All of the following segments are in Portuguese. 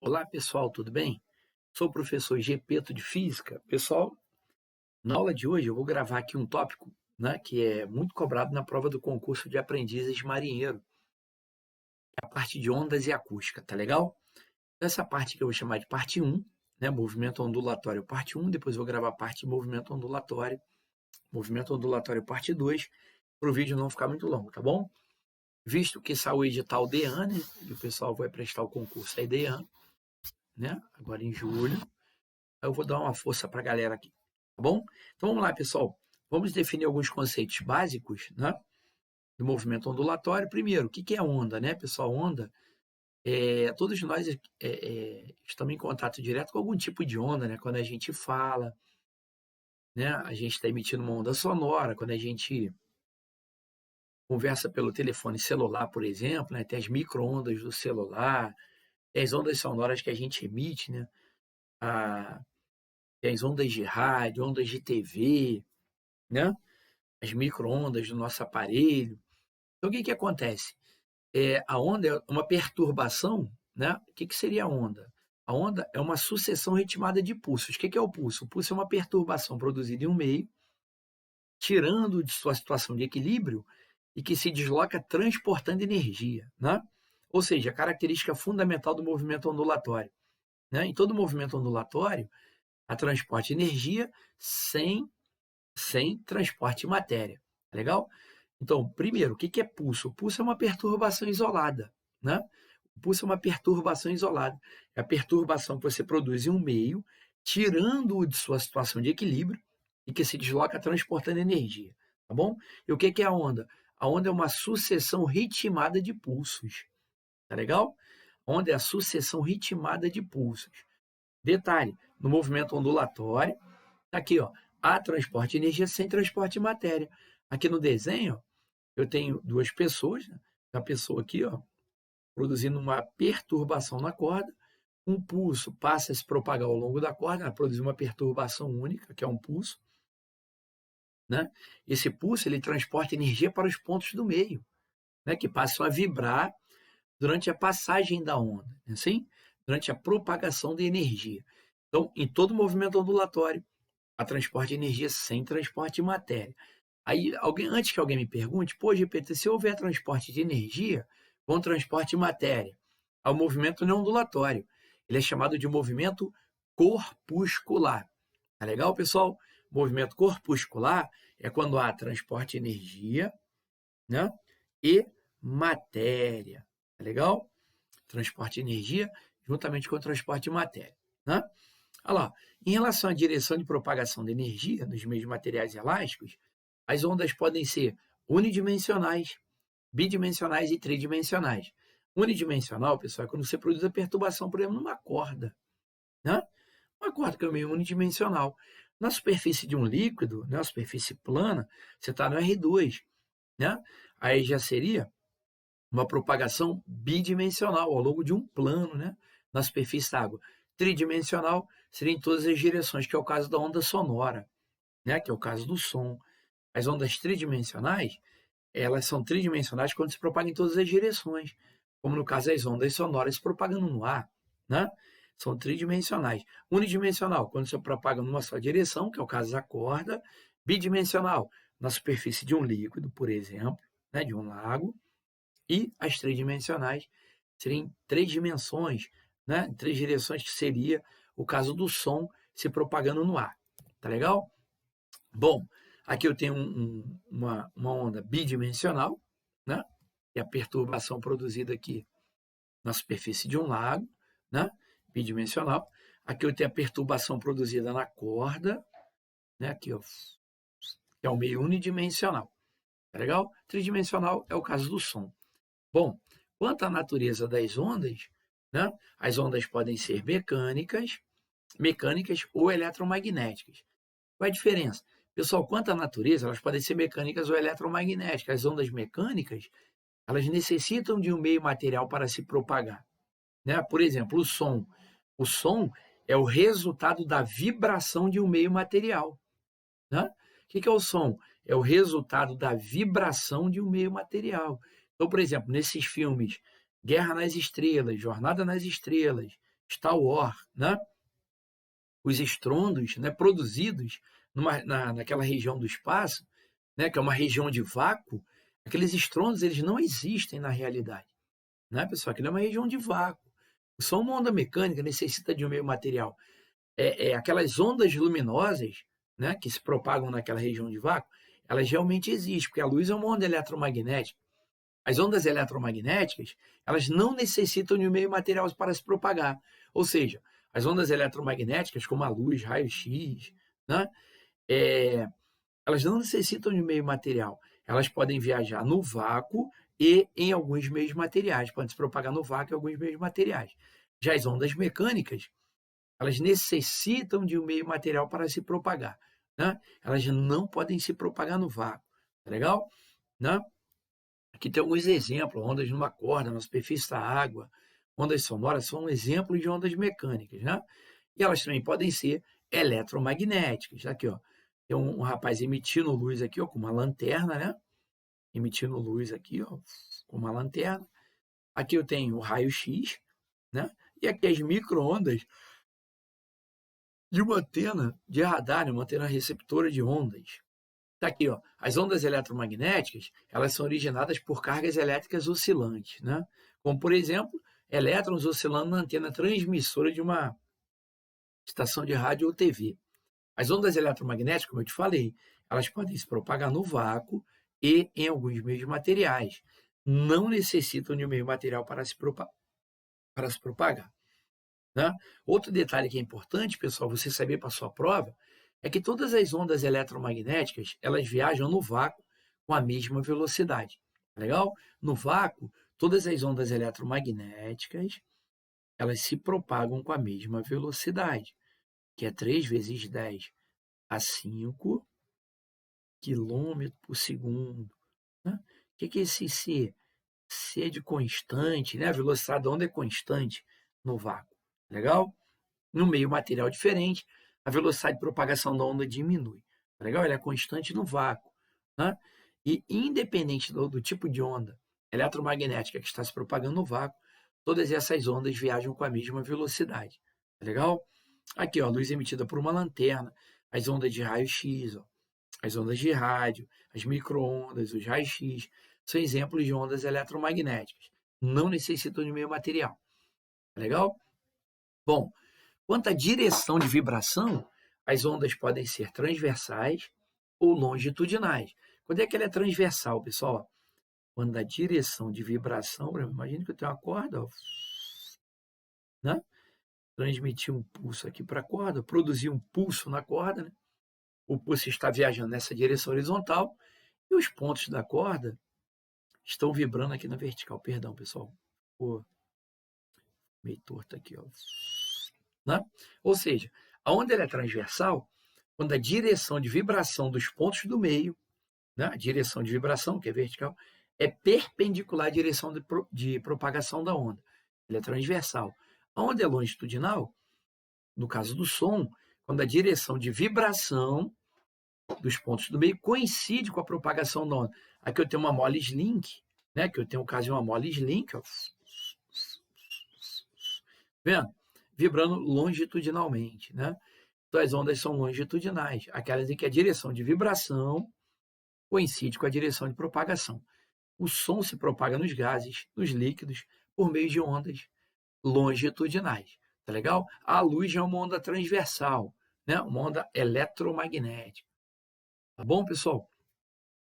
Olá, pessoal, tudo bem? Sou o professor Gepeto de Física. Pessoal, na aula de hoje eu vou gravar aqui um tópico, né, que é muito cobrado na prova do concurso de aprendizes de marinheiro, que é a parte de ondas e acústica, tá legal? Essa parte que eu vou chamar de parte um, né, movimento ondulatório parte um. Depois eu vou gravar a parte de movimento ondulatório parte 2, para o vídeo não ficar muito longo, tá bom? Visto que saiu o edital DEAN, né, e o pessoal vai prestar o concurso da DEAN, né, agora em julho. Eu vou dar uma força para a galera aqui, tá bom? Então vamos lá, pessoal. Vamos definir alguns conceitos básicos, né, do movimento ondulatório. Primeiro, o que é onda, né, pessoal? Onda todos nós estamos em contato direto com algum tipo de onda, né? Quando a gente fala, né, a gente está emitindo uma onda sonora. Quando a gente conversa pelo telefone celular, por exemplo, né, tem as micro-ondas do celular, tem as ondas sonoras que a gente emite, né? A, Tem as ondas de rádio, ondas de TV, né? As micro-ondas do nosso aparelho. Então, o que acontece? A onda é uma perturbação, né? O que seria a onda? A onda é uma sucessão ritmada de pulsos. O que é o pulso? O pulso é uma perturbação produzida em um meio, tirando de sua situação de equilíbrio e que se desloca transportando energia, né? Ou seja, a característica fundamental do movimento ondulatório, né? Em todo movimento ondulatório, há transporte de energia sem transporte de matéria. Tá legal? Então, primeiro, o que é pulso? O pulso é uma perturbação isolada, né? O pulso é uma perturbação isolada. É a perturbação que você produz em um meio, tirando-o de sua situação de equilíbrio e que se desloca transportando energia, tá bom? E o que é a onda? A onda é uma sucessão ritmada de pulsos, tá legal? A onda é a sucessão ritmada de pulsos. Detalhe, no movimento ondulatório, tá aqui, ó, há transporte de energia sem transporte de matéria. Aqui no desenho, eu tenho duas pessoas, né? A pessoa aqui, ó, produzindo uma perturbação na corda, um pulso passa a se propagar ao longo da corda, ela produz uma perturbação única, que é um pulso, né? Esse pulso ele transporta energia para os pontos do meio, né? Que passam a vibrar durante a passagem da onda, assim, durante a propagação de energia. Então, em todo movimento ondulatório, há transporte de energia sem transporte de matéria. Aí, antes que alguém me pergunte, pô, GPT, se houver transporte de energia com transporte de matéria, o movimento não ondulatório. Ele é chamado de movimento corpuscular. Tá legal, pessoal? Movimento corpuscular é quando há transporte de energia, né, e matéria. Tá legal? Transporte de energia juntamente com o transporte de matéria, né? Olha lá, em relação à direção de propagação de energia nos meios materiais elásticos, as ondas podem ser unidimensionais, bidimensionais e tridimensionais. Unidimensional, pessoal, é quando você produz a perturbação, por exemplo, numa corda, né? Uma corda que é meio unidimensional. Na superfície de um líquido, né, a superfície plana, você está no R2, né? Aí já seria uma propagação bidimensional ao longo de um plano, né, na superfície da água. Tridimensional seria em todas as direções, que é o caso da onda sonora, né, que é o caso do som. As ondas tridimensionais, elas são tridimensionais quando se propagam em todas as direções, como no caso das ondas sonoras se propagando no ar, né? São tridimensionais. Unidimensional, quando se propaga numa só direção, que é o caso da corda. Bidimensional, na superfície de um líquido, por exemplo, né, de um lago. E as tridimensionais seriam em três dimensões, né, em três direções, que seria o caso do som se propagando no ar. Tá legal? Bom, aqui eu tenho uma onda bidimensional, né? E a perturbação produzida aqui na superfície de um lago, né? Bidimensional. Aqui eu tenho a perturbação produzida na corda, né? Aqui, ó, que é o meio unidimensional. Tá legal? Tridimensional é o caso do som. Bom, quanto à natureza das ondas, né? As ondas podem ser mecânicas ou eletromagnéticas. Qual é a diferença? Pessoal, quanto à natureza, elas podem ser mecânicas ou eletromagnéticas. As ondas mecânicas, elas necessitam de um meio material para se propagar, né? Por exemplo, o som. O som é o resultado da vibração de um meio material, né? O que é o som? É o resultado da vibração de um meio material. Então, por exemplo, nesses filmes Guerra nas Estrelas, Jornada nas Estrelas, Star Wars, né? Os estrondos, né, produzidos naquela região do espaço, né, que é uma região de vácuo, aqueles estrondos eles não existem na realidade, né, pessoal? Aquilo é uma região de vácuo. Só uma onda mecânica necessita de um meio material. Aquelas ondas luminosas, né, que se propagam naquela região de vácuo, elas realmente existem, porque a luz é uma onda eletromagnética. As ondas eletromagnéticas, elas não necessitam de um meio material para se propagar. Ou seja, as ondas eletromagnéticas, como a luz, raio-x, né, é, elas não necessitam de um meio material. Elas podem viajar no vácuo e em alguns meios materiais. Podem se propagar no vácuo em alguns meios materiais. Já as ondas mecânicas, elas necessitam de um meio material para se propagar, né? Elas não podem se propagar no vácuo. Tá legal? Né? Aqui tem alguns exemplos, ondas numa corda, na superfície da água, ondas sonoras são exemplos de ondas mecânicas, né? E elas também podem ser eletromagnéticas. Aqui, ó, tem um rapaz emitindo luz aqui, ó, com uma lanterna, né? Emitindo luz aqui, ó, com uma lanterna. Aqui eu tenho o raio-x, né? E aqui as micro-ondas de uma antena de radar, uma antena receptora de ondas. Tá aqui, ó. As ondas eletromagnéticas, elas são originadas por cargas elétricas oscilantes, né? Como, por exemplo, elétrons oscilando na antena transmissora de uma estação de rádio ou TV. As ondas eletromagnéticas, como eu te falei, elas podem se propagar no vácuo e em alguns meios materiais. Não necessitam de um meio material para se propagar. Né? Outro detalhe que é importante, pessoal, você saber para a sua prova, é que todas as ondas eletromagnéticas, elas viajam no vácuo com a mesma velocidade. Legal? No vácuo, todas as ondas eletromagnéticas, elas se propagam com a mesma velocidade, que é 3 vezes 10 a 5 quilômetros por segundo. Né? O que é esse C? C é de constante, né? A velocidade da onda é constante no vácuo. Legal? No meio material diferente, a velocidade de propagação da onda diminui. Tá legal? Ela é constante no vácuo. Né? E independente do tipo de onda eletromagnética que está se propagando no vácuo, todas essas ondas viajam com a mesma velocidade. Tá legal? Aqui, ó, a luz emitida por uma lanterna, as ondas de raio-x, as ondas de rádio, as micro-ondas, os raios-x, são exemplos de ondas eletromagnéticas. Não necessitam de meio material. Tá legal? Bom, quanto à direção de vibração, as ondas podem ser transversais ou longitudinais. Quando é que ela é transversal, pessoal? Quando a direção de vibração, imagine que eu tenho uma corda, ó, né? Transmitir um pulso aqui para a corda, produzir um pulso na corda, né? O pulso está viajando nessa direção horizontal e os pontos da corda estão vibrando aqui na vertical. Perdão, pessoal. Pô, meio torto aqui, ó. Né? Ou seja, a onda ela é transversal quando a direção de vibração dos pontos do meio, né? A direção de vibração, que é vertical, é perpendicular à direção de propagação da onda. Ela é transversal. A onda é longitudinal, no caso do som, quando a direção de vibração dos pontos do meio coincide com a propagação da onda. Aqui eu tenho uma Mole's Link, né? Que eu tenho o caso de uma Mole's Link, ó. Vendo? Vibrando longitudinalmente, né? Então as ondas são longitudinais, aquelas em que a direção de vibração coincide com a direção de propagação. O som se propaga nos gases, nos líquidos, por meio de ondas longitudinais. Tá legal? A luz já é uma onda transversal, né? Uma onda eletromagnética. Tá bom, pessoal?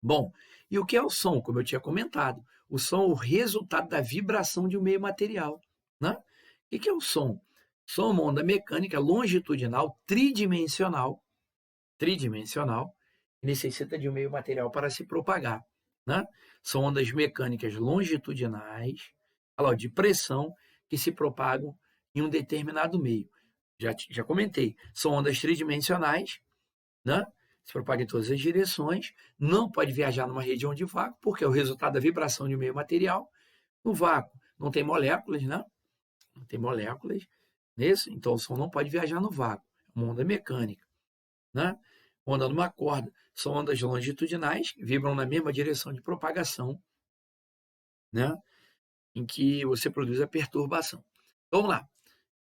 Bom, e o que é o som? Como eu tinha comentado, o som é o resultado da vibração de um meio material. Né? O que é o som? Som é uma onda mecânica longitudinal tridimensional, que necessita de um meio material para se propagar. Né? São ondas mecânicas longitudinais, de pressão, que se propagam em um determinado meio. Já comentei, são ondas tridimensionais, né? Se propaga em todas as direções, não pode viajar numa região de vácuo, porque é o resultado da vibração de um meio material. No vácuo não tem moléculas, né? Não tem moléculas nisso, então o som não pode viajar no vácuo. É uma onda mecânica, né? Onda numa corda são ondas longitudinais, vibram na mesma direção de propagação, né? Em que você produz a perturbação. Vamos lá.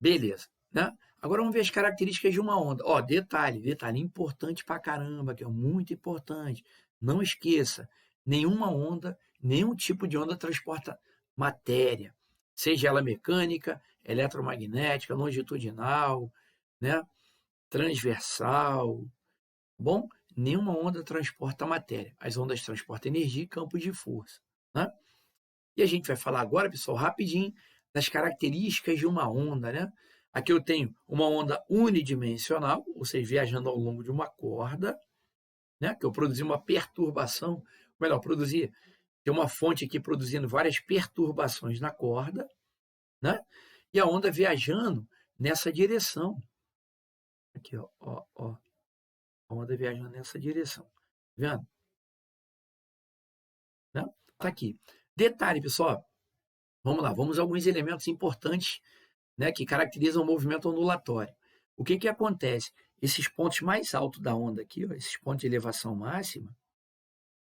Beleza, né? Agora vamos ver as características de uma onda. Ó, detalhe importante pra caramba, que é muito importante. Não esqueça, nenhuma onda, nenhum tipo de onda transporta matéria, seja ela mecânica, eletromagnética, longitudinal, né? Transversal, bom? Nenhuma onda transporta matéria. As ondas transportam energia e campos de força, né? E a gente vai falar agora, pessoal, rapidinho, das características de uma onda, né? Aqui eu tenho uma onda unidimensional, ou seja, viajando ao longo de uma corda, né? Que eu produzi uma perturbação, melhor, produzir, tem uma fonte aqui produzindo várias perturbações na corda, né? E a onda viajando nessa direção. Aqui, ó, a onda viajando nessa direção. Tá vendo? Né? Tá aqui. Detalhe, pessoal, vamos lá, vamos a alguns elementos importantes, né, que caracterizam o movimento ondulatório. O que acontece? Esses pontos mais altos da onda aqui, ó, esses pontos de elevação máxima,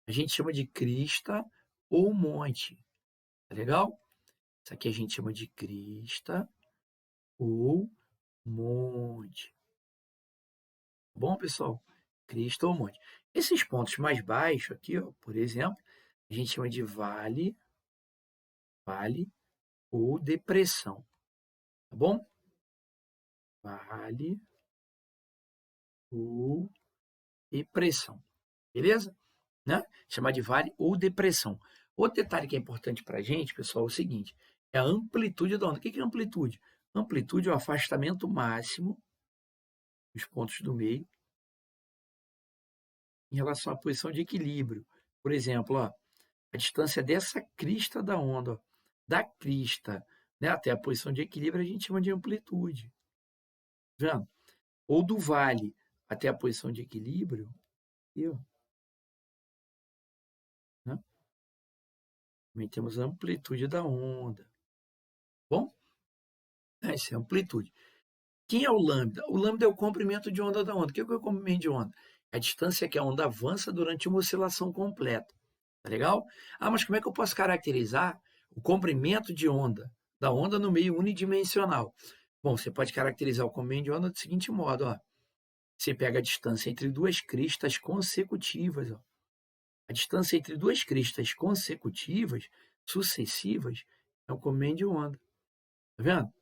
a gente chama de crista ou monte. Tá legal? Isso aqui a gente chama de crista ou monte. Tá bom, pessoal? Crista ou monte. Esses pontos mais baixos aqui, ó, por exemplo, a gente chama de vale ou depressão. Tá bom? Vale ou depressão. Beleza? Né? Chamar de vale ou depressão. Outro detalhe que é importante para a gente, pessoal, é o seguinte: é a amplitude da onda. O que é amplitude? Amplitude é o afastamento máximo dos pontos do meio em relação à posição de equilíbrio. Por exemplo, ó, a distância dessa crista da onda, ó, da crista, né, até a posição de equilíbrio, a gente chama de amplitude. Tá vendo? Ou do vale até a posição de equilíbrio, aqui, ó, né? Também temos a amplitude da onda. Bom? Essa é a amplitude. Quem é o lambda? O lambda é o comprimento de onda da onda. O que é o comprimento de onda? É a distância que a onda avança durante uma oscilação completa. Tá legal? Ah, mas como é que eu posso caracterizar o comprimento de onda da onda no meio unidimensional? Bom, você pode caracterizar o comprimento de onda do seguinte modo, ó. Você pega a distância entre duas cristas consecutivas, ó. A distância entre duas cristas consecutivas, sucessivas, é o comprimento de onda. Tá vendo?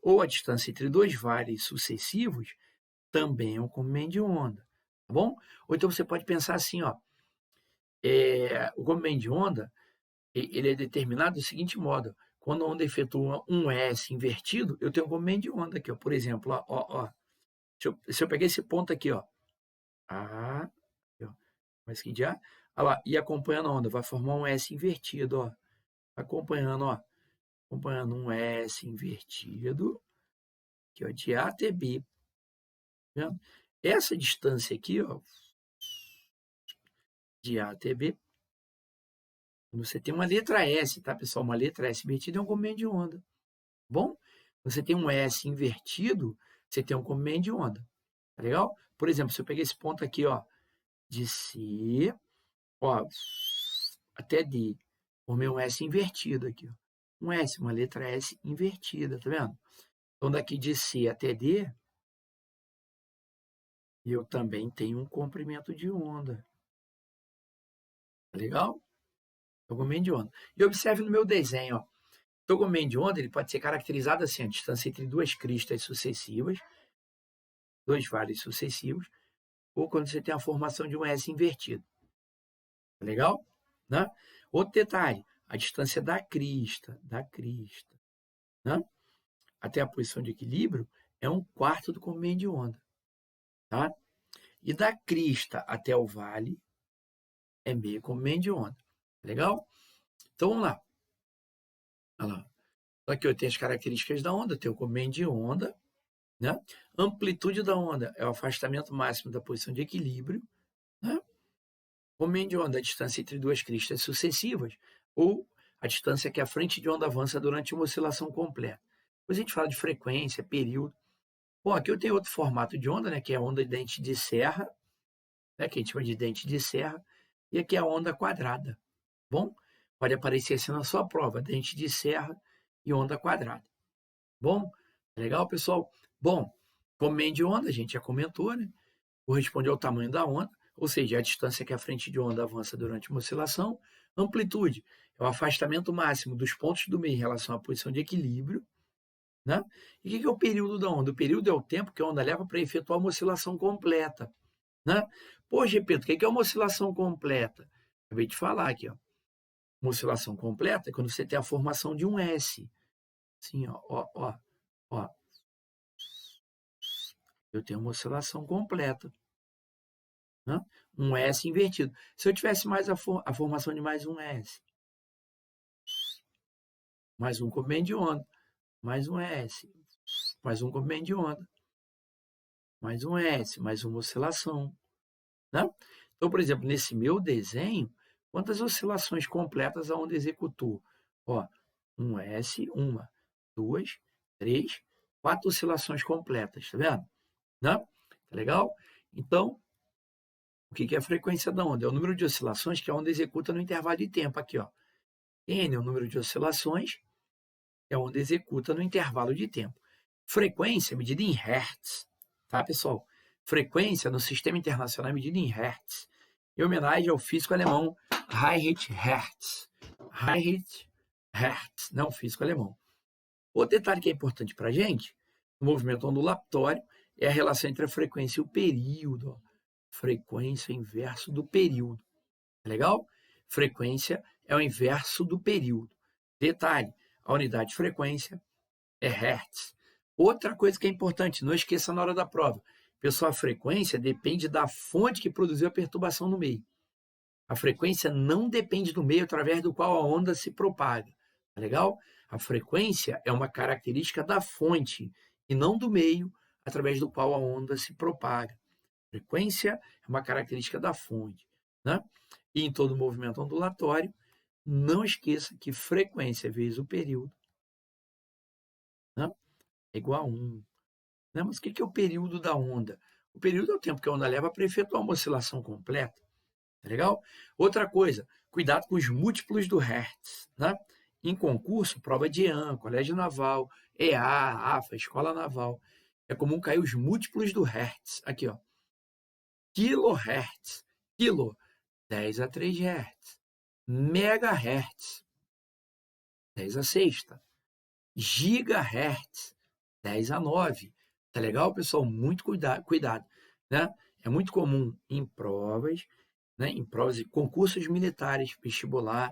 Ou a distância entre dois vales sucessivos também é um comprimento de onda, tá bom? Ou então você pode pensar assim, ó, o comprimento de onda ele é determinado do seguinte modo: quando a onda efetua um S invertido, eu tenho um comprimento de onda aqui, ó, por exemplo, ó, se eu pegar esse ponto aqui, ó, A, aqui, ó, mais que de A, olha lá, e acompanhando a onda, vai formar um S invertido, ó, acompanhando um S invertido, aqui, ó, de A até B, tá vendo? Essa distância aqui, ó, de A até B, você tem uma letra S, tá, pessoal? Uma letra S invertida é um comprimento de onda. Bom? Você tem um S invertido, você tem um comprimento de onda. Tá legal? Por exemplo, se eu pegar esse ponto aqui, ó, de C, ó, até D, formei um S invertido aqui, ó. Um S, uma letra S invertida, tá vendo? Então, daqui de C até D, eu também tenho um comprimento de onda. Tá legal? É o comprimento de onda. E observe no meu desenho, ó. O comprimento de onda ele pode ser caracterizado assim: a distância entre duas cristas sucessivas, dois vales sucessivos, ou quando você tem a formação de um S invertido. Tá legal? Né? Outro detalhe: a distância da crista, né, até a posição de equilíbrio é um quarto do comprimento de onda. Tá? E da crista até o vale é meio comprimento de onda. Tá legal? Então vamos lá. Olha lá. Aqui eu tenho as características da onda, tem o comprimento de onda, né? Amplitude da onda é o afastamento máximo da posição de equilíbrio, né? Comprimento de onda é a distância entre duas cristas sucessivas, ou a distância que a frente de onda avança durante uma oscilação completa. Depois a gente fala de frequência, período. Bom, aqui eu tenho outro formato de onda, né, que é a onda de dente de serra, né, que a gente chama de dente de serra, e aqui é a onda quadrada. Bom, pode aparecer assim na sua prova: dente de serra e onda quadrada. Bom, Legal, pessoal? Bom, comando de onda, a gente já comentou, né? Corresponde ao tamanho da onda, ou seja, a distância que a frente de onda avança durante uma oscilação. Amplitude é o afastamento máximo dos pontos do meio em relação à posição de equilíbrio, né? E o que é o período da onda? O período é o tempo que a onda leva para efetuar uma oscilação completa, né? Pô, Gepeto, o que é uma oscilação completa? Acabei de falar aqui, ó. Uma oscilação completa é quando você tem a formação de um S. Assim, ó. Eu tenho uma oscilação completa, né? Um S invertido. Se eu tivesse mais a formação de mais um S, mais um comprimento de onda, mais um S, mais um comprimento de onda, mais um S, mais uma oscilação, né? Então, por exemplo, nesse meu desenho, quantas oscilações completas a onda executou? Ó, um S, uma, duas, três, quatro oscilações completas, tá vendo? Né? Tá legal? Então, o que é a frequência da onda? É o número de oscilações que a onda executa no intervalo de tempo. Aqui, ó. N é o número de oscilações que a onda executa no intervalo de tempo. Frequência é medida em Hertz, tá, pessoal? Frequência no sistema internacional é medida em Hertz, em homenagem ao físico alemão Heinrich Hertz. Heinrich Hertz, não, físico alemão. Outro detalhe que é importante para a gente, no movimento ondulatório, é a relação entre a frequência e o período. Ó. Frequência é o inverso do período. É legal? Frequência é o inverso do período. Detalhe, a unidade de frequência é Hertz. Outra coisa que é importante, não esqueça na hora da prova. Pessoal, a frequência depende da fonte que produziu a perturbação no meio. A frequência não depende do meio através do qual a onda se propaga. Tá legal? A frequência é uma característica da fonte e não do meio através do qual a onda se propaga. Frequência é uma característica da fonte, né? E em todo movimento ondulatório, não esqueça que frequência vezes o período, né, é igual a 1. Né? Mas o que é o período da onda? O período é o tempo que a onda leva para efetuar uma oscilação completa. Tá legal? Outra coisa, cuidado com os múltiplos do Hertz. Né? Em concurso, prova de EAN, Colégio Naval, EA, AFA, Escola Naval, é comum cair os múltiplos do Hertz. Aqui, ó. Kilohertz. Kilo, 10 a 3 Hz. Megahertz, 10 a sexta. Gigahertz, 10 a 9. Tá legal, pessoal? Muito cuidado, né? É muito comum em provas, né? Em provas e concursos militares, vestibular,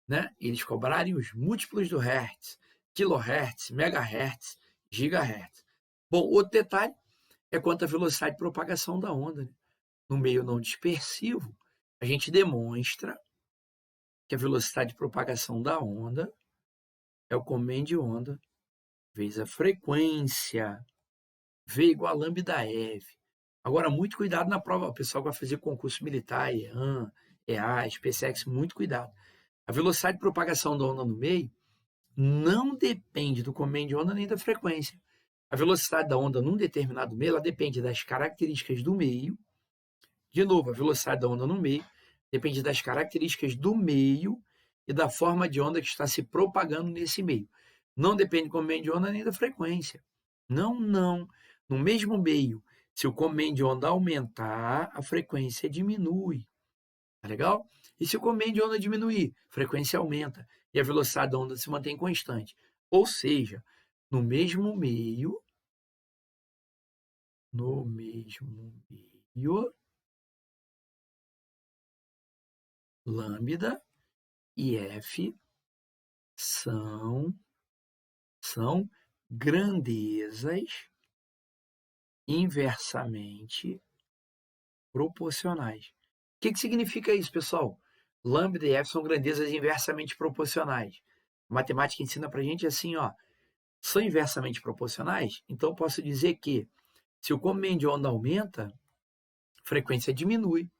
né? Eles cobrarem os múltiplos do Hertz, kilohertz, megahertz, gigahertz. Bom, outro detalhe é quanto à velocidade de propagação da onda, né? No meio não dispersivo, a gente demonstra que a velocidade de propagação da onda é o comando de onda vezes a frequência, V igual a lambda F. Agora, muito cuidado na prova. O pessoal que vai fazer concurso militar, EAN, EA, SpaceX, muito cuidado. A velocidade de propagação da onda no meio não depende do comando de onda nem da frequência. A velocidade da onda num determinado meio ela depende das características do meio. De novo, a velocidade da onda no meio depende das características do meio e da forma de onda que está se propagando nesse meio. Não depende do comando de onda nem da frequência. Não, não. No mesmo meio, se o comando de onda aumentar, a frequência diminui. Tá legal? E se o comando de onda diminuir, a frequência aumenta e a velocidade da onda se mantém constante. Ou seja, no mesmo meio, lambda e F são, são grandezas inversamente proporcionais. O que significa isso, pessoal? Lambda e F são grandezas inversamente proporcionais. A matemática ensina para a gente assim, ó, são inversamente proporcionais, então eu posso dizer que se o comando de onda aumenta, a frequência diminui.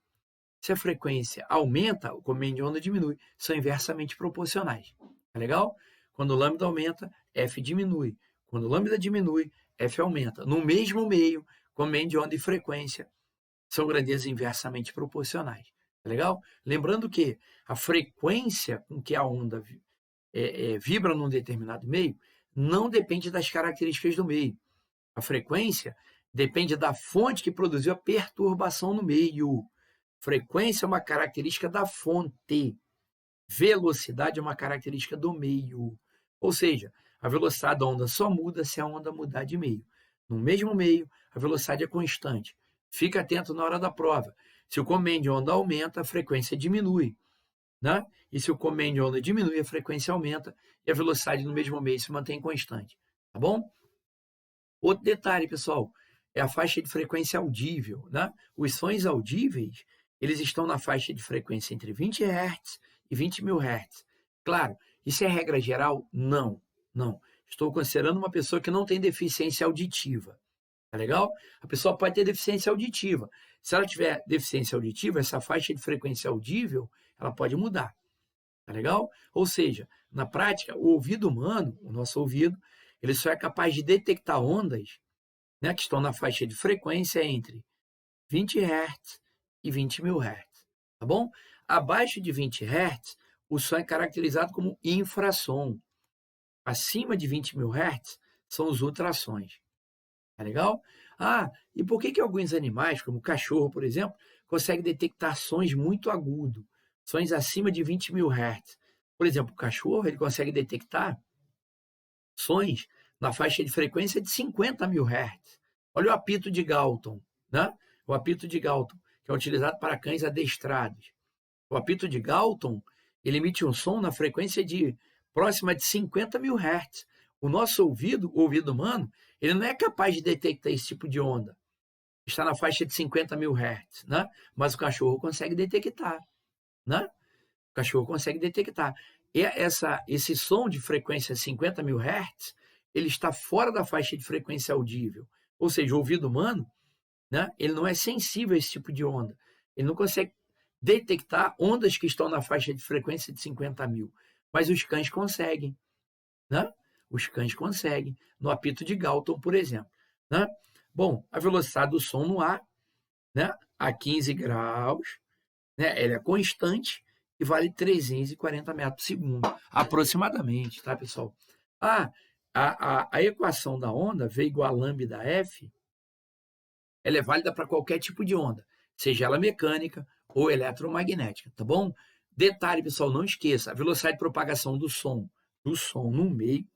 Se a frequência aumenta, o comando de onda diminui. São inversamente proporcionais. Tá legal? Quando o lambda aumenta, F diminui. Quando o lambda diminui, F aumenta. No mesmo meio, comando de onda e frequência são grandezas inversamente proporcionais. Tá legal? Lembrando que a frequência com que a onda vibra num determinado meio não depende das características do meio. A frequência depende da fonte que produziu a perturbação no meio. Frequência é uma característica da fonte. Velocidade é uma característica do meio. Ou seja, a velocidade da onda só muda se a onda mudar de meio. No mesmo meio, a velocidade é constante. Fica atento na hora da prova. Se o comando de onda aumenta, a frequência diminui. Né? E se o comando de onda diminui, a frequência aumenta e a velocidade no mesmo meio se mantém constante. Tá bom? Outro detalhe, pessoal, é a faixa de frequência audível. Né? Os sons audíveis, eles estão na faixa de frequência entre 20 Hz e 20.000 Hz. Claro, isso é regra geral? Não, não. Estou considerando uma pessoa que não tem deficiência auditiva. Tá legal? A pessoa pode ter deficiência auditiva. Se ela tiver deficiência auditiva, essa faixa de frequência audível, ela pode mudar. Tá legal? Ou seja, na prática, o ouvido humano, o nosso ouvido, ele só é capaz de detectar ondas, né, que estão na faixa de frequência entre 20 Hz e 20.000 Hz. Tá bom? Abaixo de 20 Hz, o som é caracterizado como infrassom. Acima de 20.000 Hz são os ultrassons. Tá legal? Ah, e por que alguns animais, como o cachorro, por exemplo, conseguem detectar sons muito agudos, sons acima de 20.000 Hz? Por exemplo, o cachorro ele consegue detectar sons na faixa de frequência de 50.000 Hz. Olha o apito de Galton, né? O apito de Galton, que é utilizado para cães adestrados. O apito de Galton, ele emite um som na frequência de próxima de 50.000 Hz. O nosso ouvido, o ouvido humano, ele não é capaz de detectar esse tipo de onda. Está na faixa de 50.000 Hz, né? Mas o cachorro consegue detectar, né? O cachorro consegue detectar. E esse som de frequência 50.000 Hz, ele está fora da faixa de frequência audível. Ou seja, o ouvido humano, né? Ele não é sensível a esse tipo de onda. Ele não consegue detectar ondas que estão na faixa de frequência de 50.000. Mas os cães conseguem, né? Os cães conseguem, no apito de Galton, por exemplo. Né? Bom, a velocidade do som no ar, né, a 15 graus, né, ela é constante e vale 340 metros por segundo, aproximadamente, tá, pessoal? Ah, a equação da onda, V igual a lambda F, ela é válida para qualquer tipo de onda, seja ela mecânica ou eletromagnética, tá bom? Detalhe, pessoal, não esqueça, a velocidade de propagação do som no meio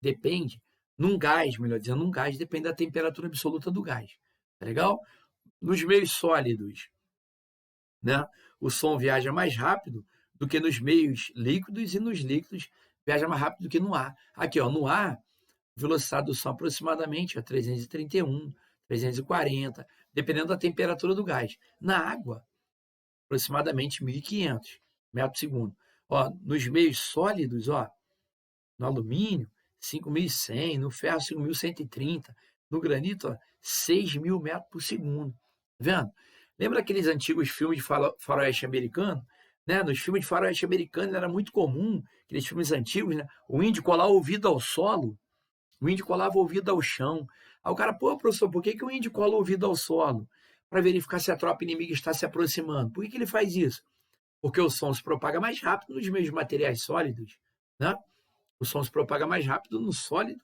depende, num gás, melhor dizendo, num gás, depende da temperatura absoluta do gás. Tá legal? Nos meios sólidos, né, o som viaja mais rápido do que nos meios líquidos e nos líquidos viaja mais rápido do que no ar. Aqui, ó, no ar, a velocidade do som aproximadamente é 331, 340, dependendo da temperatura do gás. Na água, aproximadamente 1.500 metros por segundo. Ó, nos meios sólidos, ó, no alumínio, 5.100, no ferro, 5.130, no granito, ó, 6.000 metros por segundo. Tá vendo? Lembra aqueles antigos filmes de faroeste americano? Né? Nos filmes de faroeste americano era muito comum, aqueles filmes antigos, né? O índio colar o ouvido ao solo, o índio colava o ouvido ao chão. Aí o cara, pô, professor, por que o índio cola o ouvido ao solo? Para verificar se a tropa inimiga está se aproximando. Por que ele faz isso? Porque o som se propaga mais rápido nos meios materiais sólidos, né? O som se propaga mais rápido no sólido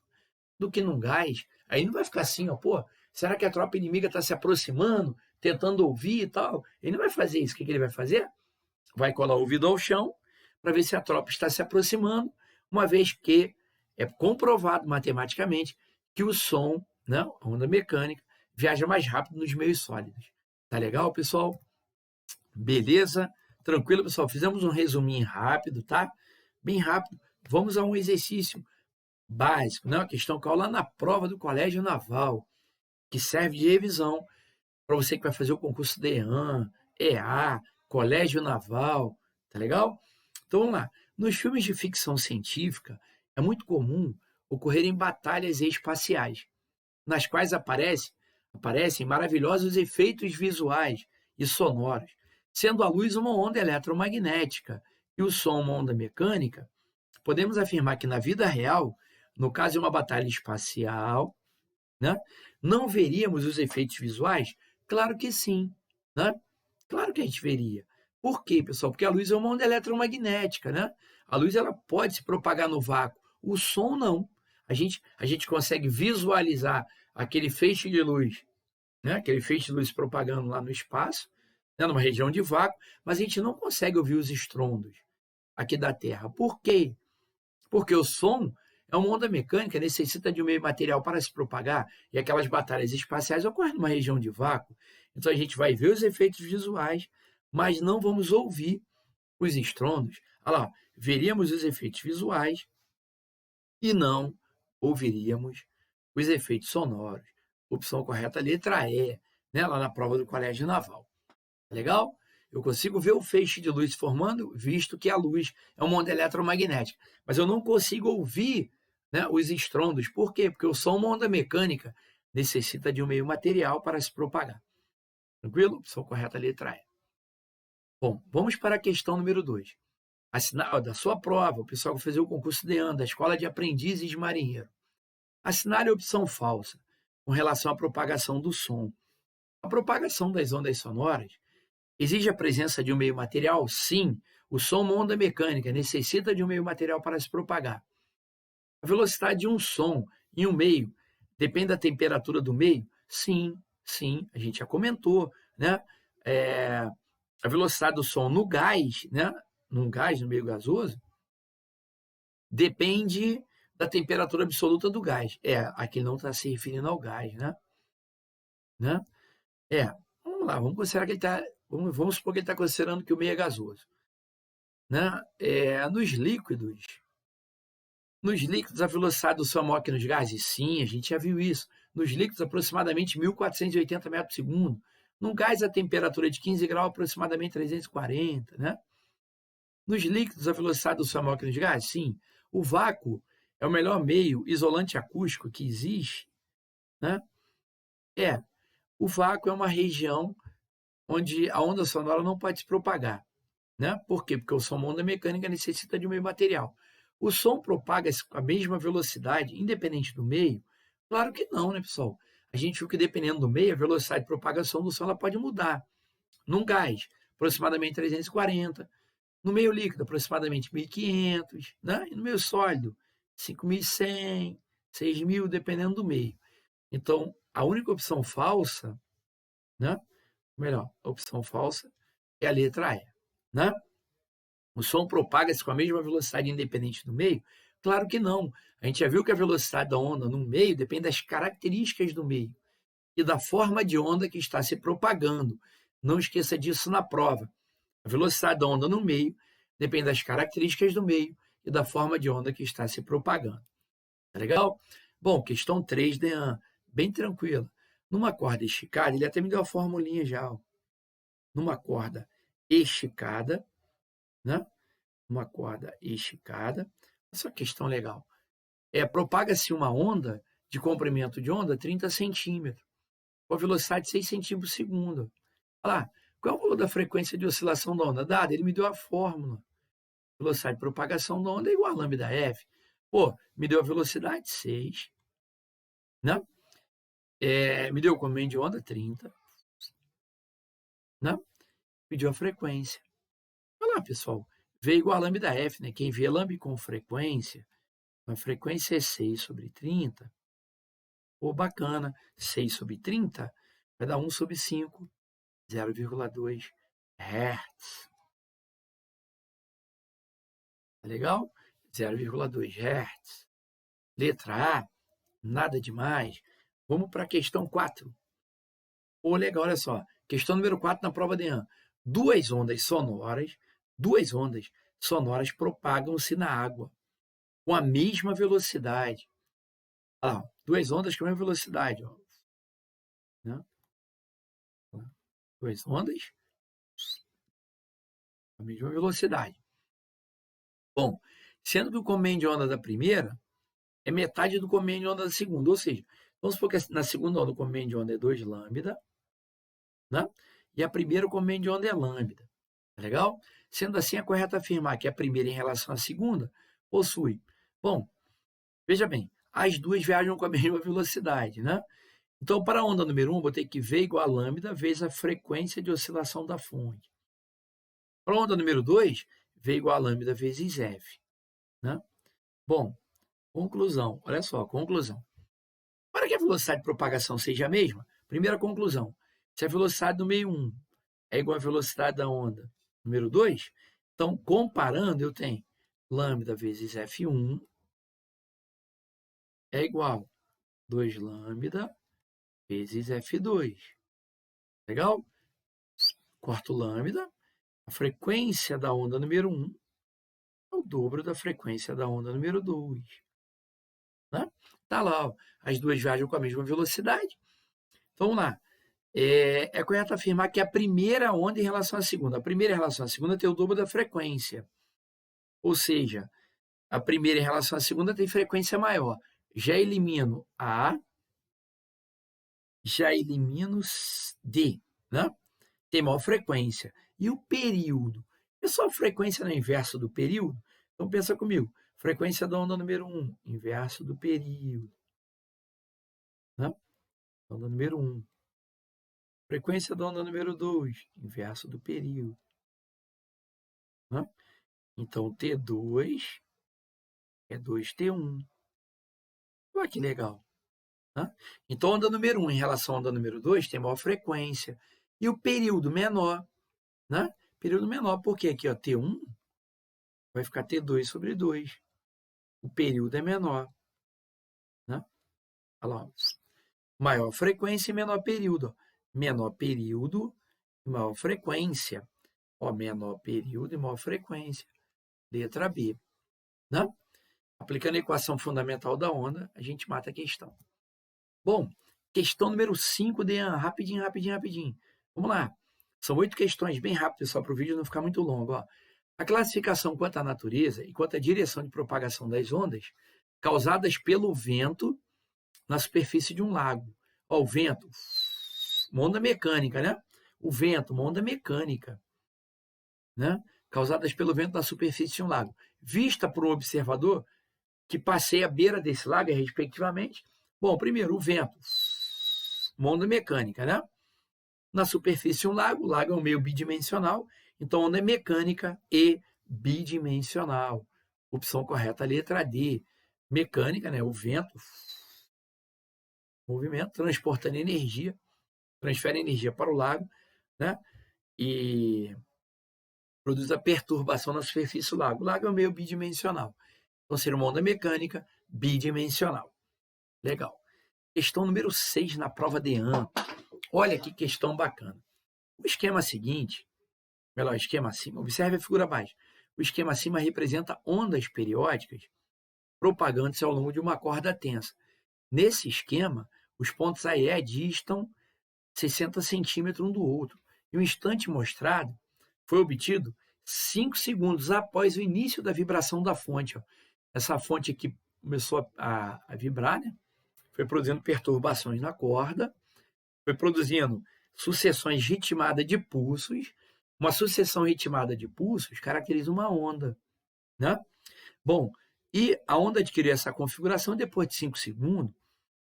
do que no gás. Aí não vai ficar assim, ó, pô, será que a tropa inimiga está se aproximando, tentando ouvir e tal? Ele não vai fazer isso. O que ele vai fazer? Vai colar o ouvido ao chão para ver se a tropa está se aproximando, uma vez que é comprovado matematicamente que o som, né, a onda mecânica, viaja mais rápido nos meios sólidos. Tá legal, pessoal? Beleza? Tranquilo, pessoal? Fizemos um resuminho rápido, tá? Bem rápido. Vamos a um exercício básico, né? Uma questão que lá na prova do Colégio Naval, que serve de revisão para você que vai fazer o concurso DEAN, EA, Colégio Naval, tá legal? Então vamos lá. Nos filmes de ficção científica, é muito comum ocorrerem batalhas espaciais, nas quais aparecem maravilhosos efeitos visuais e sonoros, sendo a luz uma onda eletromagnética e o som uma onda mecânica. Podemos afirmar que na vida real, no caso de uma batalha espacial, né, não veríamos os efeitos visuais? Claro que sim, né? Claro que a gente veria. Por quê, pessoal? Porque a luz é uma onda eletromagnética, né? A luz ela pode se propagar no vácuo, o som não. a gente consegue visualizar aquele feixe de luz, né? Aquele feixe de luz propagando lá no espaço, né? Numa região de vácuo, mas a gente não consegue ouvir os estrondos aqui da Terra. Por quê? Porque o som é uma onda mecânica, necessita de um meio material para se propagar, e aquelas batalhas espaciais ocorrem numa região de vácuo. Então a gente vai ver os efeitos visuais, mas não vamos ouvir os estrondos. Olha lá, veríamos os efeitos visuais e não ouviríamos os efeitos sonoros. Opção correta, letra E, né, lá na prova do Colégio Naval. Legal? Eu consigo ver o feixe de luz formando, visto que a luz é uma onda eletromagnética. Mas eu não consigo ouvir, né, os estrondos. Por quê? Porque o som é uma onda mecânica, necessita de um meio material para se propagar. Tranquilo? Opção correta, letra E. Bom, vamos para a questão número 2. Da sua prova, o pessoal vai fazer o concurso de ANDA, da Escola de Aprendizes de Marinheiro. Assinale a opção falsa com relação à propagação do som. A propagação das ondas sonoras exige a presença de um meio material? Sim. O som é uma onda mecânica, necessita de um meio material para se propagar. A velocidade de um som em um meio depende da temperatura do meio? Sim, sim, a gente já comentou, né? A velocidade do som no gás, né? Num gás, no meio gasoso, depende da temperatura absoluta do gás. Aqui não está se referindo ao gás, né? Vamos lá, vamos considerar que ele está. Vamos supor que ele está considerando que o meio é gasoso. Né? Nos líquidos, a velocidade do som é maior que nos gases? Sim, a gente já viu isso. Nos líquidos, aproximadamente 1.480 metros por segundo. Num gás, a temperatura é de 15 graus, aproximadamente 340. Né? Nos líquidos, a velocidade do som é maior que nos gases? Sim. O vácuo é o melhor meio isolante acústico que existe. Né? O vácuo é uma região onde a onda sonora não pode se propagar. Né? Por quê? Porque o som é uma onda mecânica, necessita de um meio material. O som propaga-se com a mesma velocidade, independente do meio? Claro que não, né, pessoal? A gente viu que dependendo do meio, a velocidade de propagação do som ela pode mudar. Num gás, aproximadamente 340. No meio líquido, aproximadamente 1.500. Né? E no meio sólido, 5.100, 6.000, dependendo do meio. Então, a única opção falsa, né? Melhor, a opção falsa é a letra E. Né? O som propaga-se com a mesma velocidade independente do meio? Claro que não. A gente já viu que a velocidade da onda no meio depende das características do meio e da forma de onda que está se propagando. Não esqueça disso na prova. A velocidade da onda no meio depende das características do meio e da forma de onda que está se propagando. Tá legal? Bom, questão 3, Dean, bem tranquila. Numa corda esticada, ele até me deu a formulinha já. Ó. Numa corda esticada, né? Uma corda esticada. Essa questão legal. Propaga-se uma onda de comprimento de onda 30 centímetros, com a velocidade de 6 centímetros por segundo. Olha lá, qual é o valor da frequência de oscilação da onda? Dada, ele me deu a fórmula. Velocidade de propagação da onda é igual a lambda F. Pô, me deu a velocidade 6, né? Me deu o comprimento de onda 30, né? Pediu a frequência. Olha lá, pessoal. V igual a lambda F, né? Quem vê lambda com frequência, a frequência é 6 sobre 30. Pô, bacana. 6 sobre 30 vai dar 1 sobre 5, 0,2 Hz. Tá legal? 0,2 Hz. Letra A, nada demais. Vamos para a questão 4. Pô, legal, olha só. Questão número 4 na prova de AN. Duas ondas sonoras propagam-se na água com a mesma velocidade. Olha lá, duas ondas com a mesma velocidade. Ó. Né? Duas ondas com a mesma velocidade. Bom, sendo que o comprimento de onda da primeira é metade do comprimento de onda da segunda. Ou seja, vamos supor que na segunda onda o comprimento de onda é 2 lambda, né? E a primeira o comprimento de onda é lambda. Tá legal? Sendo assim, é correto afirmar que a primeira em relação à segunda possui. Bom, veja bem, as duas viajam com a mesma velocidade, né? Então, para a onda número 1, vou ter que V igual a lambda vezes a frequência de oscilação da fonte. Para a onda número 2, V igual a lambda vezes F. Né? Bom, Conclusão. Olha só, conclusão. Para que a velocidade de propagação seja a mesma, primeira conclusão, se a velocidade do meio 1 é igual à velocidade da onda número 2, então, comparando, eu tenho lambda vezes F1 é igual a 2 lambda vezes F2. Legal? Corto lambda, a frequência da onda número 1 é o dobro da frequência da onda número 2. Né? Tá lá, ó, as duas viajam com a mesma velocidade. Então, vamos lá. É correto afirmar que a primeira onda em relação à segunda. A primeira em relação à segunda tem o dobro da frequência. Ou seja, a primeira em relação à segunda tem frequência maior. Já elimino A, já elimino D, né? Tem maior frequência. E o período? É só a frequência no inverso do período? Então pensa comigo. Frequência da onda número 1, inverso do período. Né? Onda número 1. Frequência da onda número 2, inverso do período. Né? Então, T2 é 2T1. Olha que legal. Né? Então, onda número 1 em relação à onda número 2 tem maior frequência. E o período menor. Né? Período menor, porque aqui ó, T1 vai ficar T2 sobre 2. O período é menor. Né? Olha lá. Maior frequência e menor período. Ó. Menor período e maior frequência. Ó, menor período e maior frequência. Letra B. Né? Aplicando a equação fundamental da onda, a gente mata a questão. Bom, questão número 5, Dean. Rapidinho, rapidinho, rapidinho. Vamos lá. São 8 questões, bem rápido, pessoal, para o vídeo não ficar muito longo. Ó. A classificação quanto à natureza e quanto à direção de propagação das ondas causadas pelo vento na superfície de um lago. Ó, o vento, uma onda mecânica, né? O vento, uma onda mecânica, né? Causadas pelo vento na superfície de um lago. Vista por um observador que passeia à beira desse lago, respectivamente. Bom, primeiro, o vento, uma onda mecânica, né? Na superfície, um lago. O lago é um meio bidimensional, então onda é mecânica e bidimensional. Opção correta, letra D. Mecânica, né? O vento, movimento, transportando energia, transfere energia para o lago, né? E produz a perturbação na superfície do lago. O lago é um meio bidimensional. Então, seria uma onda mecânica bidimensional. Legal. Questão número 6 na prova de ano. Olha que questão bacana. O esquema seguinte, melhor, esquema acima, observe a figura abaixo. O esquema acima representa ondas periódicas propagando-se ao longo de uma corda tensa. Nesse esquema, os pontos A e E distam 60 centímetros um do outro. E o instante mostrado foi obtido 5 segundos após o início da vibração da fonte. Ó. Essa fonte aqui começou a vibrar, né? Foi produzindo perturbações na corda, foi produzindo sucessões ritmadas de pulsos. Uma sucessão ritmada de pulsos caracteriza uma onda. Né? Bom, e a onda adquiriu essa configuração depois de 5 segundos.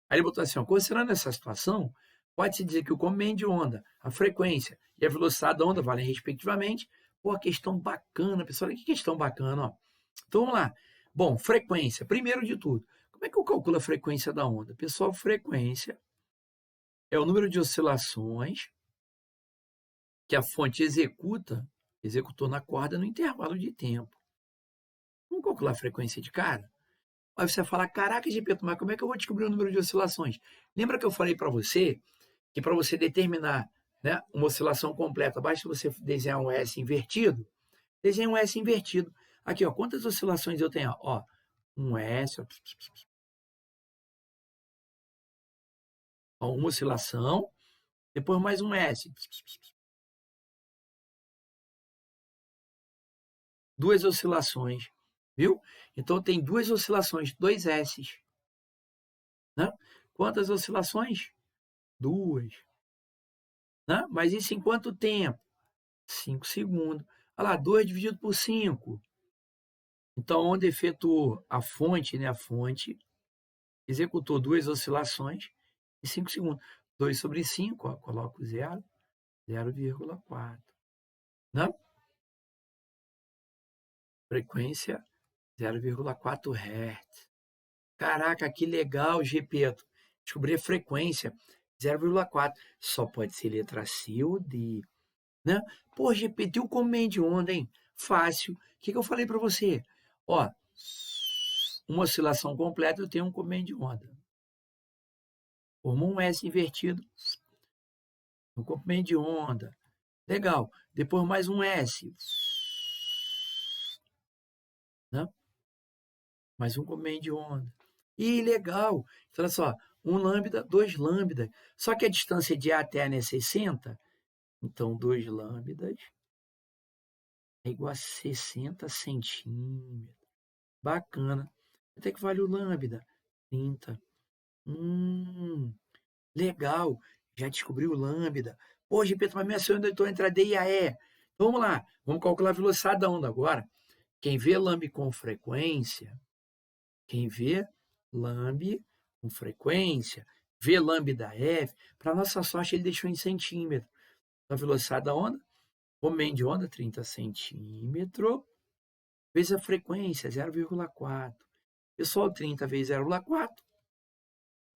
Aí ele botou assim, ó, considerando essa situação, pode-se dizer que o comprimento de onda, a frequência e a velocidade da onda valem respectivamente. Pô, questão bacana, pessoal, olha que questão bacana. Ó. Então, vamos lá. Bom, frequência, primeiro de tudo. Como é que eu calculo a frequência da onda? Pessoal, frequência é o número de oscilações que a fonte executou na corda no intervalo de tempo. Vamos calcular a frequência de cara? Aí você vai falar, caraca, Gepeto, mas como é que eu vou descobrir o número de oscilações? Lembra que eu falei para você que para você determinar, né, uma oscilação completa, basta você desenhar um S invertido? Desenhe um S invertido. Aqui, ó, quantas oscilações eu tenho? Ó, um S, ó, uma oscilação, depois mais um S. Duas oscilações, viu? Então tem duas oscilações, dois S's. Né? Quantas oscilações? Duas. Né? Mas isso em quanto tempo? 5 segundos. Olha lá, 2 dividido por 5. Então, onde efetuou a fonte, né? A fonte executou duas oscilações em 5 segundos. 2 sobre 5, ó, coloco 0, 0,4. Né? Frequência 0,4 Hz. Caraca, que legal, Gepeto. Descobri a frequência, 0,4. Só pode ser letra C ou D, né? Pô, Gepeto, e o comprimento de onda, hein? Fácil. O que eu falei para você? Ó, uma oscilação completa, eu tenho um comprimento de onda. Forma um S invertido, um comprimento de onda. Legal. Depois mais um S, né? Mais um comprimento de onda. Ih, legal. Então, olha só, um lambda, dois lambdas. Só que a distância de A até N é 60, então 2 lambdas é igual a 60 centímetros. Bacana. Até que vale o lambda? 30. Legal. Já descobri o lambda. Pô, Pedro, mas me aciona então entre a D e a E. Então, vamos lá. Vamos calcular a velocidade da onda agora. Quem vê lambe com frequência, quem vê lambe com frequência, vê lambda F, para nossa sorte ele deixou em centímetro. Então, a velocidade da onda, momento de onda, 30 centímetros, vezes a frequência, 0,4. Pessoal, 30 vezes 0,4,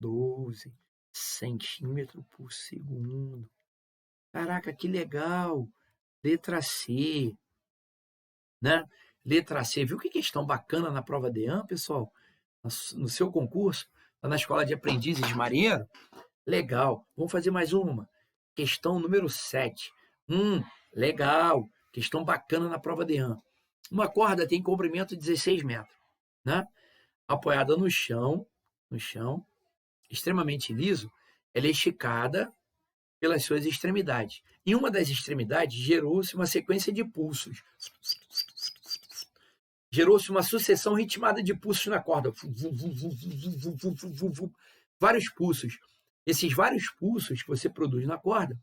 12 centímetros por segundo. Caraca, que legal! Letra C, né? Letra C. Viu que questão bacana na prova de EAM, pessoal? No seu concurso, lá na Escola de Aprendizes de Marinheiro? Legal. Vamos fazer mais uma. Questão número 7. Legal. Questão bacana na prova de EAM. Uma corda tem comprimento de 16 metros, né? Apoiada no chão, extremamente liso, ela é esticada pelas suas extremidades. Em uma das extremidades, gerou-se uma sequência de pulsos. Gerou-se uma sucessão ritmada de pulsos na corda. Vários pulsos. Esses vários pulsos que você produz na corda,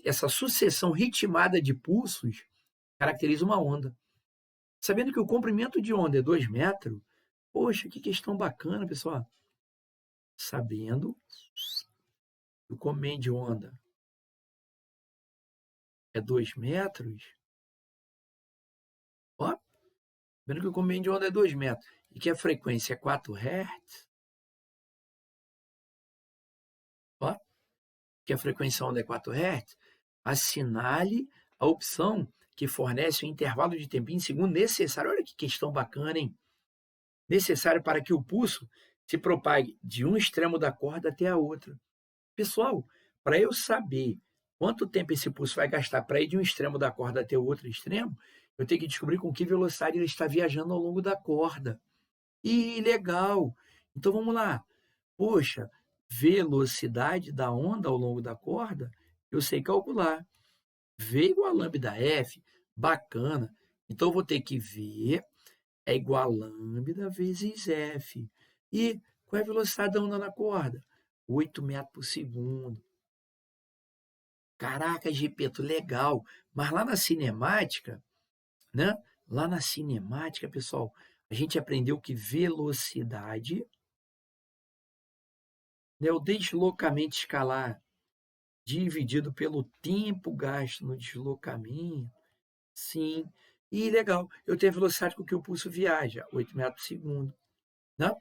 essa sucessão ritmada de pulsos caracteriza uma onda. Sabendo que o comprimento de onda é 2 metros, poxa, que questão bacana, pessoal. Sabendo que o comprimento de onda é 2 metros, ó, vendo que o comprimento de onda é 2 metros e que a frequência é 4 Hz, ó, que a frequência onda é 4 Hz, assinale a opção que fornece o intervalo de tempo em segundo necessário. Olha que questão bacana, hein? Necessário para que o pulso se propague de um extremo da corda até a outra. Pessoal, para eu saber quanto tempo esse pulso vai gastar para ir de um extremo da corda até o outro extremo, eu tenho que descobrir com que velocidade ele está viajando ao longo da corda. E legal! Então vamos lá. Poxa, velocidade da onda ao longo da corda, eu sei calcular. V igual a lambda F, bacana. Então eu vou ter que V é igual a lambda vezes F. E qual é a velocidade da onda na corda? 8 metros por segundo. Caraca, Gepeto, legal. Mas lá na cinemática, né? Lá na cinemática, pessoal, a gente aprendeu que velocidade, né, o deslocamento escalar dividido pelo tempo gasto no deslocamento. Sim. E legal, eu tenho a velocidade com que o pulso viaja, 8 metros por segundo, né?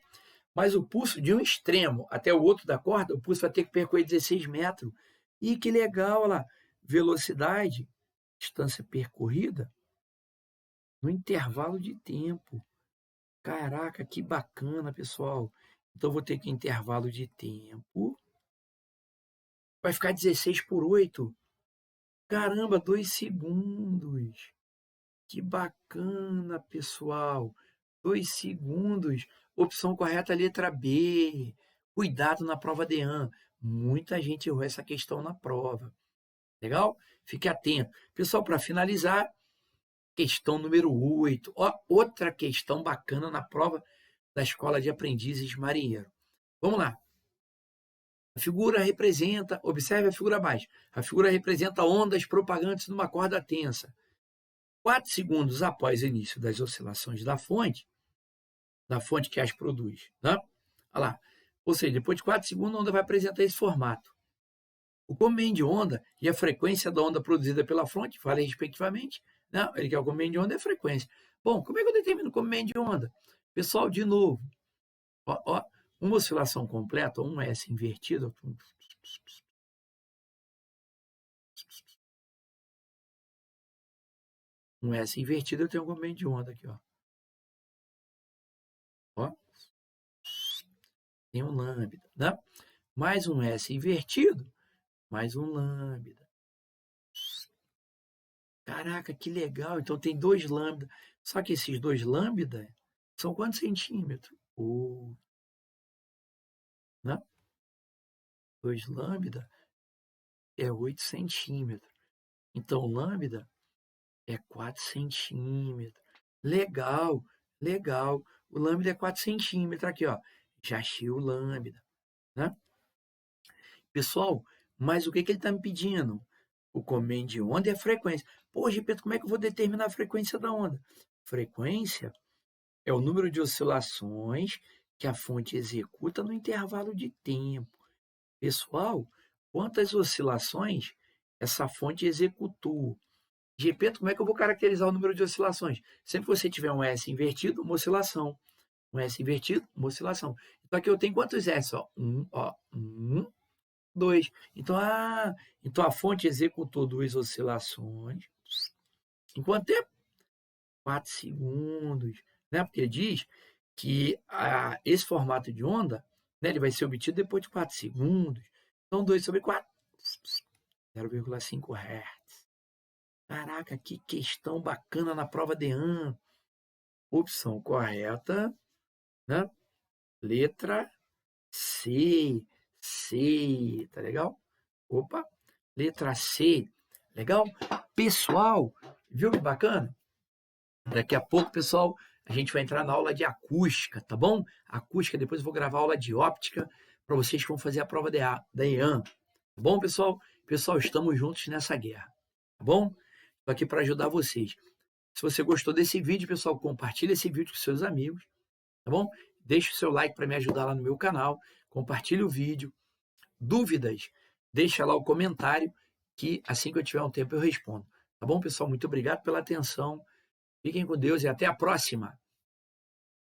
Mas o pulso de um extremo até o outro da corda, o pulso vai ter que percorrer 16 metros. E que legal, olha lá, velocidade, distância percorrida, no intervalo de tempo. Caraca, que bacana, pessoal. Então, eu vou ter que intervalo de tempo. Vai ficar 16 por 8. Caramba, 2 segundos. Que bacana, pessoal. 2 segundos. Opção correta, letra B. Cuidado na prova de EAM. Muita gente errou essa questão na prova. Legal? Fique atento. Pessoal, para finalizar, questão número 8. Ó, outra questão bacana na prova da Escola de Aprendizes Marinheiro. Vamos lá. A figura representa, observe a figura abaixo. A figura representa ondas propagantes numa corda tensa. 4 segundos após o início das oscilações da fonte que as produz, né? Olha lá. Ou seja, depois de 4 segundos, a onda vai apresentar esse formato. O comprimento de onda e a frequência da onda produzida pela fonte valem respectivamente. Não, ele quer o comprimento de onda e a frequência. Bom, como é que eu determino o comprimento de onda? Pessoal, de novo, Ó, uma oscilação completa, um S invertido. Um S invertido, eu tenho um comprimento de onda aqui, ó. Ó, tem um lambda, né? Mais um S invertido, mais um lambda. Caraca, que legal! Então tem 2 lambda. Só que esses 2 lambda são quantos centímetros? Né? 2 lambda é 8 centímetros. Então, lambda é 4 centímetros. Legal, legal. O lambda é 4 centímetros. Aqui, ó. Já achei o lambda. Né? Pessoal, mas o que ele está me pedindo? O comando de onda é a frequência. Pô, Gepeto, como é que eu vou determinar a frequência da onda? Frequência é o número de oscilações que a fonte executa no intervalo de tempo. Pessoal, quantas oscilações essa fonte executou? Gepeto, como é que eu vou caracterizar o número de oscilações? Sempre que você tiver um S invertido, uma oscilação. Um S invertido, uma oscilação. Então aqui eu tenho quantos S? Um, 2. Então a fonte executou 2 oscilações. Em quanto tempo? 4 segundos. Né? Porque diz que esse formato de onda, né, ele vai ser obtido depois de 4 segundos. Então 2 sobre 4, 0,5 Hz. Caraca, que questão bacana na prova de ano. Opção correta, né? Letra C. C, tá legal? Opa, letra C. Legal? Pessoal, viu que bacana? Daqui a pouco, pessoal, a gente vai entrar na aula de acústica, tá bom? Acústica, depois eu vou gravar a aula de óptica para vocês que vão fazer a prova da EAN. Tá bom, pessoal? Pessoal, estamos juntos nessa guerra, tá bom? Estou aqui para ajudar vocês. Se você gostou desse vídeo, pessoal, compartilhe esse vídeo com seus amigos, tá bom? Deixe o seu like para me ajudar lá no meu canal, compartilhe o vídeo. Dúvidas, deixa lá o comentário que assim que eu tiver um tempo eu respondo. Tá bom, pessoal? Muito obrigado pela atenção. Fiquem com Deus e até a próxima.